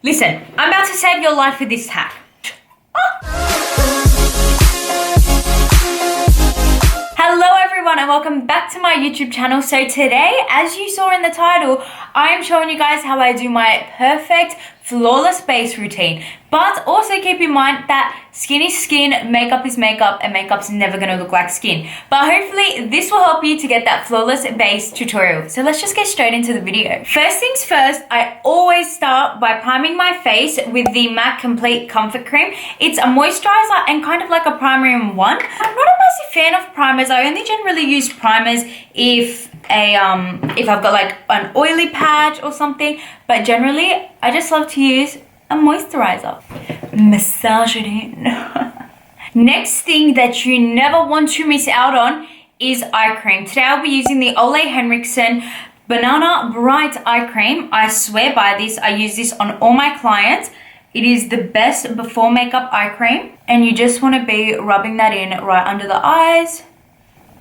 Listen, I'm about to save your life with this hack. Hello everyone and welcome back to my YouTube channel. So today, as you saw in the title, I am showing you guys how I do my perfect flawless base routine. But also keep in mind that skin is skin, makeup is makeup, and makeup's never gonna look like skin. But hopefully this will help you to get that flawless base tutorial. So let's just get straight into the video. First things first, I always start by priming my face with the MAC Complete Comfort Cream. It's a moisturizer and kind of like a primer in one. I'm not a massive fan of primers. I only generally use primers if I've got like an oily patch or something, but generally I just love to use a moisturizer. Massage it in. Next thing that you never want to miss out on is eye cream. Today I'll be using the Ole Henriksen Banana Bright Eye Cream. I swear by this. I use this on all my clients. It is the best before makeup eye cream, and you just want to be rubbing that in right under the eyes.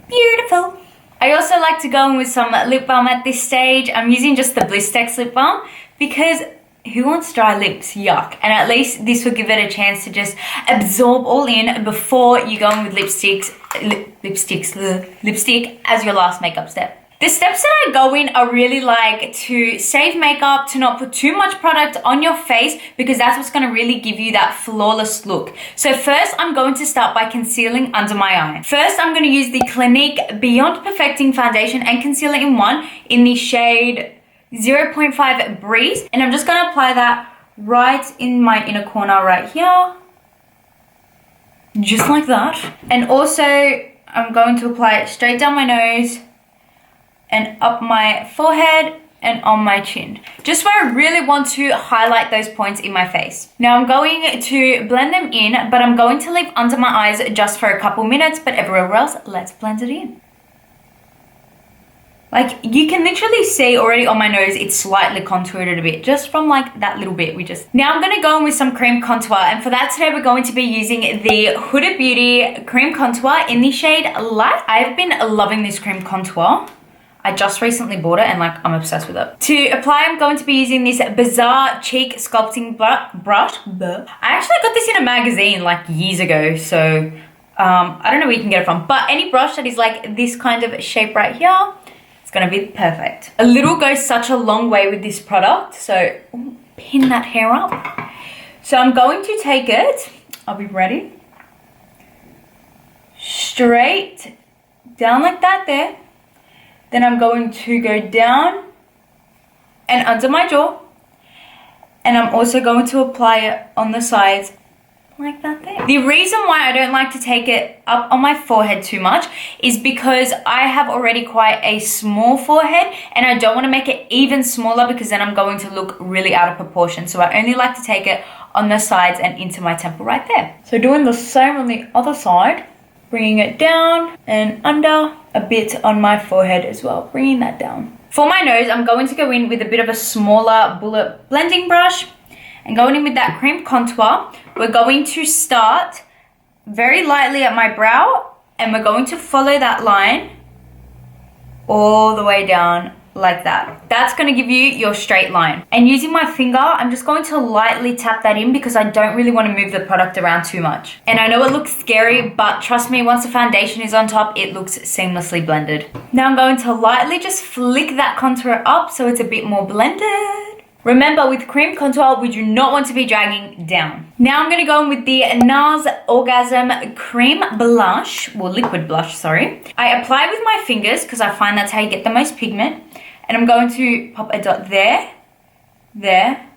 Beautiful. I also like to go in with some lip balm at this stage. I'm using just the Blistex lip balm because who wants dry lips? Yuck. And at least this will give it a chance to just absorb all in before you go in with lipstick as your last makeup step. The steps that I go in are really like to save makeup, to not put too much product on your face, because that's what's going to really give you that flawless look. So first, I'm going to start by concealing under my eye. First, I'm going to use the Clinique Beyond Perfecting Foundation and Concealer in One in the shade 0.5 Breeze. And I'm just going to apply that right in my inner corner right here. Just like that. And also, I'm going to apply it straight down my nose and up my forehead and on my chin. Just where I really want to highlight those points in my face. Now I'm going to blend them in, but I'm going to leave under my eyes just for a couple minutes, but everywhere else, let's blend it in. Like, you can literally see already on my nose, it's slightly contoured a bit, just from like that little bit Now I'm gonna go in with some cream contour, and for that today, we're going to be using the Huda Beauty cream contour in the shade Light. I've been loving this cream contour. I just recently bought it and like I'm obsessed with it. To apply, I'm going to be using this Bizarre Cheek Sculpting Brush. I actually got this in a magazine like years ago, so I don't know where you can get it from, but any brush that is like this kind of shape right here, it's gonna be perfect. A little goes such a long way with this product, so pin that hair up. So I'm going to take it, I'll be ready, straight down like that there. Then I'm going to go down and under my jaw. And I'm also going to apply it on the sides like that there. The reason why I don't like to take it up on my forehead too much is because I have already quite a small forehead and I don't want to make it even smaller because then I'm going to look really out of proportion. So I only like to take it on the sides and into my temple right there. So doing the same on the other side. Bringing it down and under, a bit on my forehead as well, bringing that down. For my nose, I'm going to go in with a bit of a smaller bullet blending brush and going in with that cream contour. We're going to start very lightly at my brow and we're going to follow that line all the way down like that. That's going to give you your straight line. And using my finger, I'm just going to lightly tap that in because I don't really want to move the product around too much. And I know it looks scary, but trust me, once the foundation is on top, it looks seamlessly blended. Now I'm going to lightly just flick that contour up so it's a bit more blended. Remember, with cream contour, we do not want to be dragging down. Now I'm going to go in with the NARS Orgasm Cream Blush, well, liquid blush, sorry. I apply with my fingers because I find that's how you get the most pigment. And I'm going to pop a dot there, there,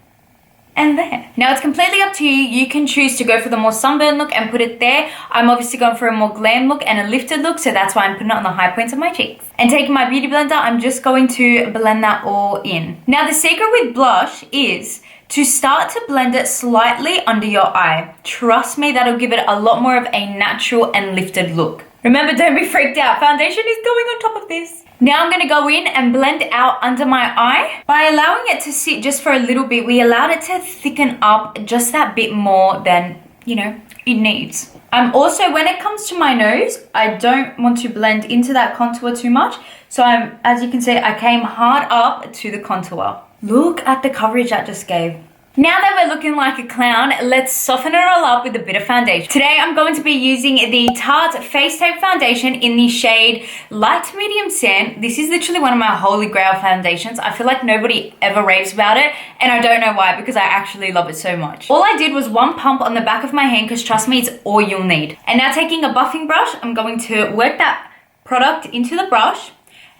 and there. Now it's completely up to you. You can choose to go for the more sunburn look and put it there. I'm obviously going for a more glam look and a lifted look, so that's why I'm putting it on the high points of my cheeks. And taking my beauty blender, I'm just going to blend that all in. Now the secret with blush is to start to blend it slightly under your eye. Trust me, that'll give it a lot more of a natural and lifted look. Remember, don't be freaked out. Foundation is going on top of this. Now I'm going to go in and blend out under my eye. By allowing it to sit just for a little bit, we allowed it to thicken up just that bit more than, you know, it needs. Also, when it comes to my nose, I don't want to blend into that contour too much. So as you can see, I came hard up to the contour. Look at the coverage that just gave. Now that we're looking like a clown, let's soften it all up with a bit of foundation. Today I'm going to be using the Tarte Face Tape Foundation in the shade Light to Medium Sand. This is literally one of my holy grail foundations. I feel like nobody ever raves about it, and I don't know why, because I actually love it so much. All I did was one pump on the back of my hand, because trust me, it's all you'll need. And now taking a buffing brush, I'm going to work that product into the brush,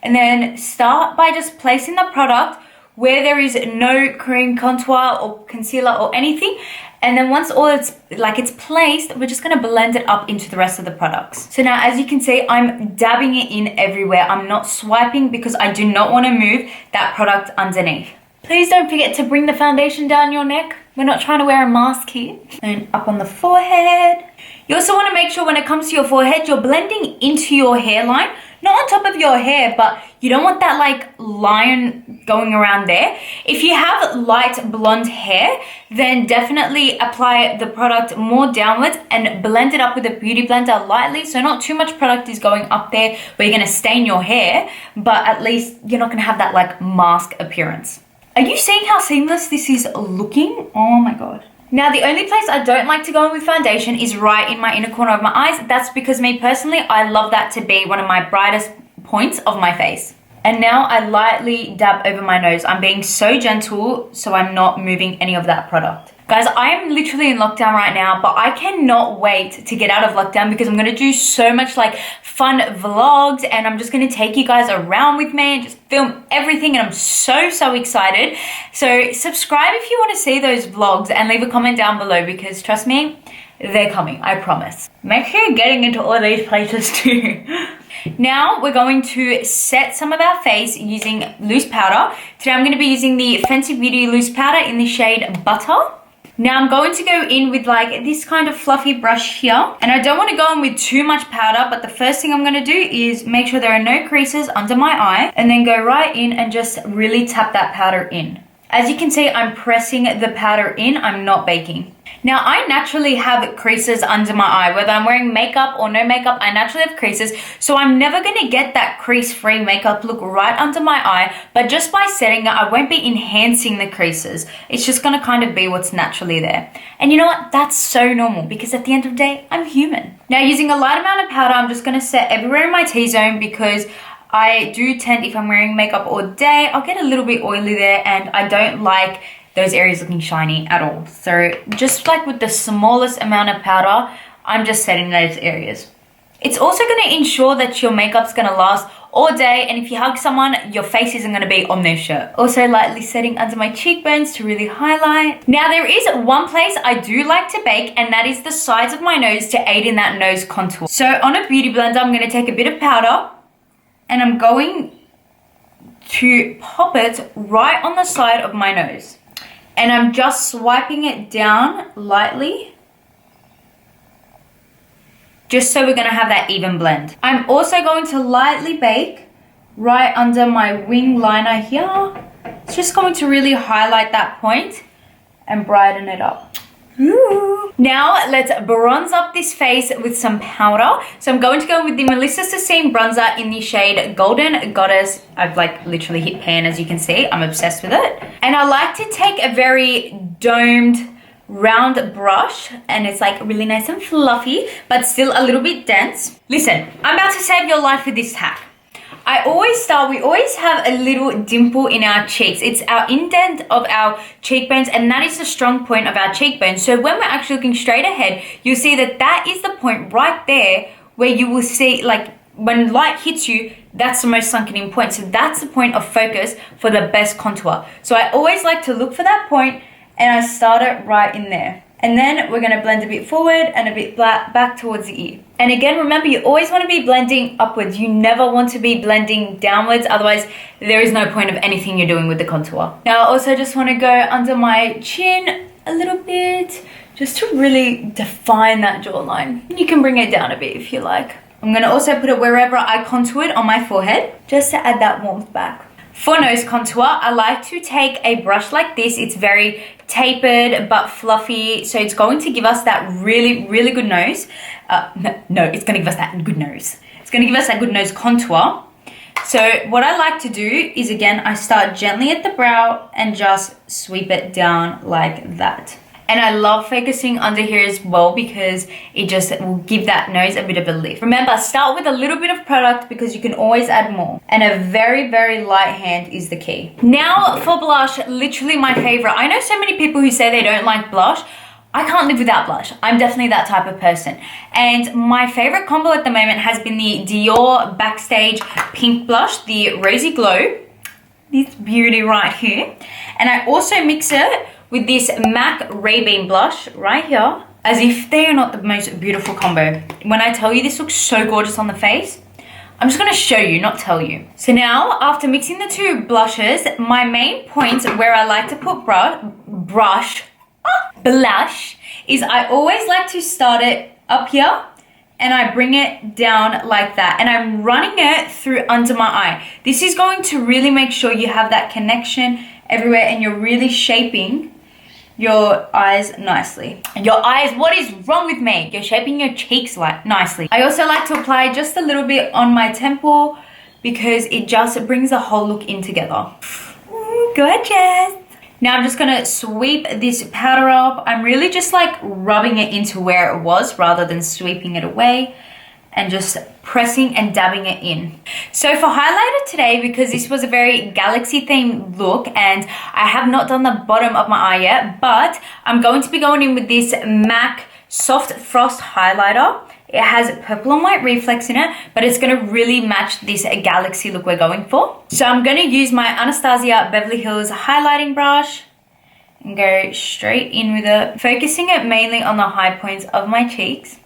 and then start by just placing the product where there is no cream contour or concealer or anything. And then once all it's placed, we're just gonna blend it up into the rest of the products. So now, as you can see, I'm dabbing it in everywhere. I'm not swiping because I do not wanna move that product underneath. Please don't forget to bring the foundation down your neck. We're not trying to wear a mask here. And up on the forehead. You also wanna make sure when it comes to your forehead, you're blending into your hairline, not on top of your hair, but you don't want that like line going around there. If you have light blonde hair, then definitely apply the product more downwards and blend it up with a beauty blender lightly. So not too much product is going up there where you're gonna stain your hair, but at least you're not gonna have that like mask appearance. Are you seeing how seamless this is looking? Oh my God. Now, the only place I don't like to go in with foundation is right in my inner corner of my eyes. That's because me personally, I love that to be one of my brightest points of my face. And now I lightly dab over my nose. I'm being so gentle, so I'm not moving any of that product. Guys, I am literally in lockdown right now, but I cannot wait to get out of lockdown because I'm gonna do so much like fun vlogs, and I'm just gonna take you guys around with me and just film everything, and I'm so excited. So subscribe if you wanna see those vlogs, and leave a comment down below, because trust me, they're coming, I promise. Make sure you're getting into all these places too. Now we're going to set some of our face using loose powder. Today I'm gonna be using the Fenty Beauty loose powder in the shade Butter. Now I'm going to go in with like this kind of fluffy brush here, and I don't want to go in with too much powder, but the first thing I'm going to do is make sure there are no creases under my eye, and then go right in and just really tap that powder in. As you can see, I'm pressing the powder in, I'm not baking. Now, I naturally have creases under my eye. Whether I'm wearing makeup or no makeup, I naturally have creases. So I'm never gonna get that crease-free makeup look right under my eye, but just by setting it, I won't be enhancing the creases. It's just gonna kind of be what's naturally there. And you know what? That's so normal, because at the end of the day, I'm human. Now, using a light amount of powder, I'm just gonna set everywhere in my T-zone, because I do tend, if I'm wearing makeup all day, I'll get a little bit oily there, and I don't like those areas looking shiny at all. So just like with the smallest amount of powder, I'm just setting those areas. It's also gonna ensure that your makeup's gonna last all day, and if you hug someone, your face isn't gonna be on their shirt. Also lightly setting under my cheekbones to really highlight. Now, there is one place I do like to bake, and that is the sides of my nose to aid in that nose contour. So on a beauty blender, I'm gonna take a bit of powder, and I'm going to pop it right on the side of my nose. And I'm just swiping it down lightly, just so we're gonna have that even blend. I'm also going to lightly bake right under my wing liner here. It's just going to really highlight that point and brighten it up. Ooh. Now let's bronze up this face with some powder. So I'm going to go with the Melissa Sassine bronzer in the shade Golden Goddess. I've like literally hit pan, as you can see. I'm obsessed with it. And I like to take a very domed round brush, and it's like really nice and fluffy, but still a little bit dense. Listen, I'm about to save your life with this hack. We always have a little dimple in our cheeks. It's our indent of our cheekbones, and that is the strong point of our cheekbones. So when we're actually looking straight ahead, you'll see that that is the point right there where you will see, like, when light hits you, that's the most sunken in point. So that's the point of focus for the best contour. So I always like to look for that point, and I start it right in there. And then we're gonna blend a bit forward and a bit back towards the ear. And again, remember, you always wanna be blending upwards. You never want to be blending downwards, otherwise there is no point of anything you're doing with the contour. Now I also just wanna go under my chin a little bit, just to really define that jawline. You can bring it down a bit if you like. I'm gonna also put it wherever I contoured on my forehead, just to add that warmth back. For nose contour, I like to take a brush like this. It's very tapered but fluffy, so it's going to give us that really good nose. It's going to give us that good nose. It's going to give us that good nose contour. So what I like to do is, again, I start gently at the brow and just sweep it down like that. And I love focusing under here as well because it just will give that nose a bit of a lift. Remember, start with a little bit of product because you can always add more. And a very, very light hand is the key. Now for blush, literally my favorite. I know so many people who say they don't like blush. I can't live without blush. I'm definitely that type of person. And my favorite combo at the moment has been the Dior Backstage Pink Blush, the Rosy Glow. This beauty right here. And I also mix it with this MAC Ray-Beam blush right here, as if they are not the most beautiful combo. When I tell you this looks so gorgeous on the face, I'm just gonna show you, not tell you. So now, after mixing the two blushes, my main point where I like to put blush, is I always like to start it up here and I bring it down like that. And I'm running it through under my eye. This is going to really make sure you have that connection everywhere and you're really shaping your eyes nicely. Your eyes, what is wrong with me? You're shaping your cheeks nicely. I also like to apply just a little bit on my temple because it just brings the whole look in together. Ooh, gorgeous. Now I'm just gonna sweep this powder off. I'm really just like rubbing it into where it was rather than sweeping it away, and just pressing and dabbing it in. So for highlighter today, because this was a very galaxy themed look and I have not done the bottom of my eye yet, but I'm going to be going in with this MAC Soft Frost highlighter. It has purple and white reflex in it, but it's gonna really match this galaxy look we're going for. So I'm gonna use my Anastasia Beverly Hills highlighting brush and go straight in with it, focusing it mainly on the high points of my cheeks.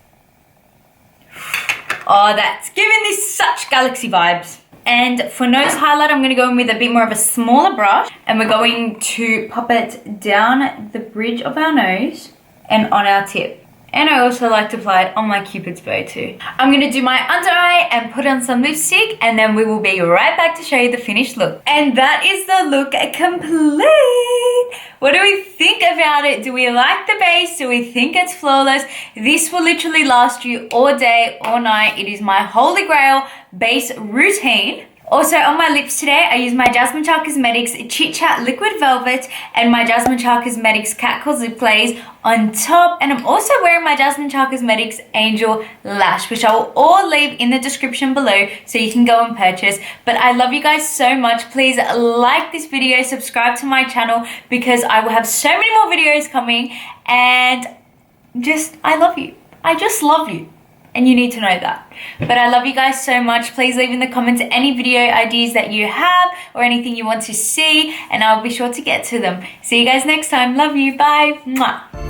Oh, that's giving this such galaxy vibes. And for nose highlight, I'm going to go in with a bit more of a smaller brush. And we're going to pop it down the bridge of our nose and on our tip. And I also like to apply it on my Cupid's bow too. I'm going to do my under eye and put on some lipstick, and then we will be right back to show you the finished look. And that is the look complete. What do we think about it? Do we like the base? Do we think it's flawless? This will literally last you all day, all night. It is my holy grail base routine. Also on my lips today, I use my Jasmine Chaar Cosmetics Chit Chat Liquid Velvet and my Jasmine Chaar Cosmetics Cat Calls Lip Glaze on top. And I'm also wearing my Jasmine Chaar Cosmetics Angel Lash, which I will all leave in the description below so you can go and purchase. But I love you guys so much. Please like this video, subscribe to my channel because I will have so many more videos coming. And I love you. I just love you. And you need to know that. But I love you guys so much. Please leave in the comments any video ideas that you have or anything you want to see, and I'll be sure to get to them. See you guys next time. Love you. Bye. Mwah.